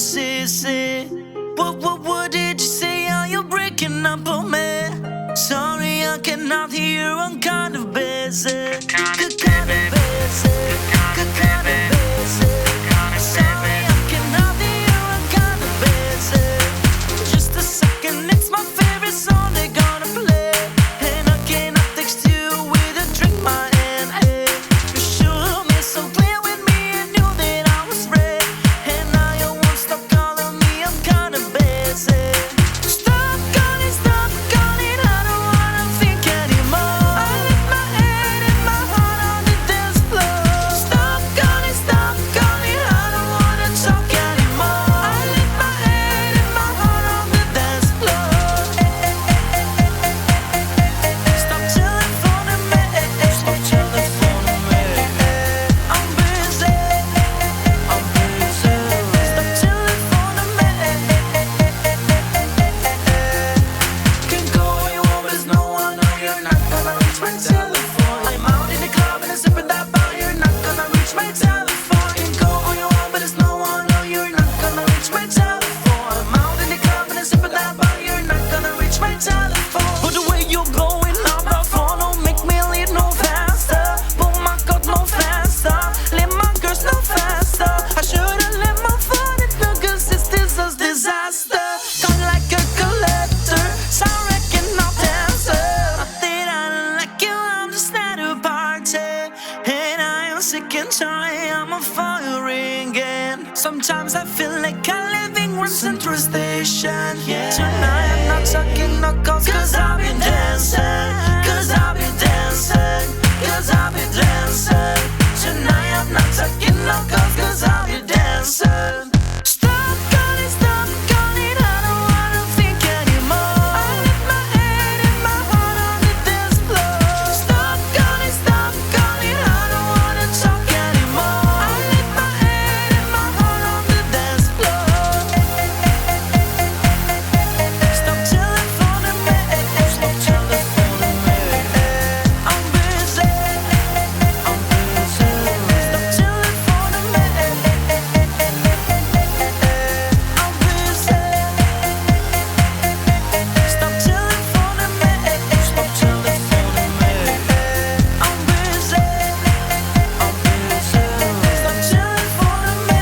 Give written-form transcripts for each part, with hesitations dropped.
say? What did you say? Are you breaking up on me? Sorry, I cannot hear. I'm kind of busy. Good kind of busy. Good kind of busy. Sorry, I cannot hear. I'm kind of busy. Just a second, it's my favorite song they're gonna play, and I cannot text you with a drink my hand. Hey, you showed me so clear with me and knew that I was red, and now you won't stop calling me. I'm kind of busy. Stop calling, I don't wanna think anymore. I left my head and my heart on the dance floor. Stop calling, I don't wanna talk anymore. I left my head and my heart on the dance floor. Stop telephoning me. Stop telephoning me. I'm busy. I'm busy. Stop telephoning me. Can go where you want, but there's no one. No, you're not gonna reach my telephone. I'm out in the club and I'm sipping that bar. You're not gonna reach my telephone. Can go where you want, but there's no one. No, you're not gonna reach my telephone. I'm out in the club and I'm sipping that bar. You're not gonna reach my telephone. But the way you're going on my phone don't make me leave no faster. Pull my coat no faster. Let my girls no faster. I should've let my phone it no, cause it's this a disaster. Come like a collector, so I reckon I'll dance. Not that I don't like you, I'm just at a party, and I am sick and tired, I'm a fire again. Sometimes I feel like I'm living in Central Station. Yeah. Tonight I'm not talking no calls, cause I've been dancing. Cause I've been dancing. Cause I've been dancing. Tonight I'm not talking no calls, cause I've been dancing. Stop calling, I don't wanna think anymore. I left my head and my heart on the dance floor. Stop calling, I don't wanna talk anymore. I left my head and my heart on the dance floor. Stop telephoning me. Stop telephoning me. I'm busy. I'm busy. Stop telephoning me. I'm busy. Stop telephone me. Stop telephoning me. I'm busy. I'm busy. Stop telephoning me.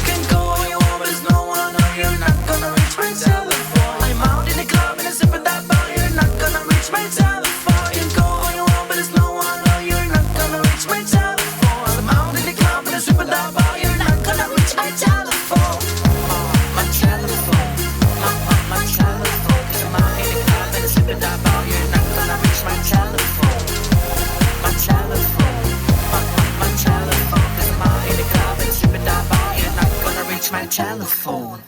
Can go where you want, but there's no one. No, you're not gonna reach my telephone. I'm out in the club and I'm sipping that bar. You're not gonna reach my telephone. Can go where you want, but there's no one. No, you're not gonna reach my telephone. I'm out in the club and I'm sipping that bar. You're not gonna reach my telephone. My telephone. My telephone. 'Cause I'm out in the club and I'm sipping that bar. You're not gonna reach my telephone. My telephone. My telephone. 'Cause I'm out in the club and I'm sipping that bar. You're not gonna reach my telephone.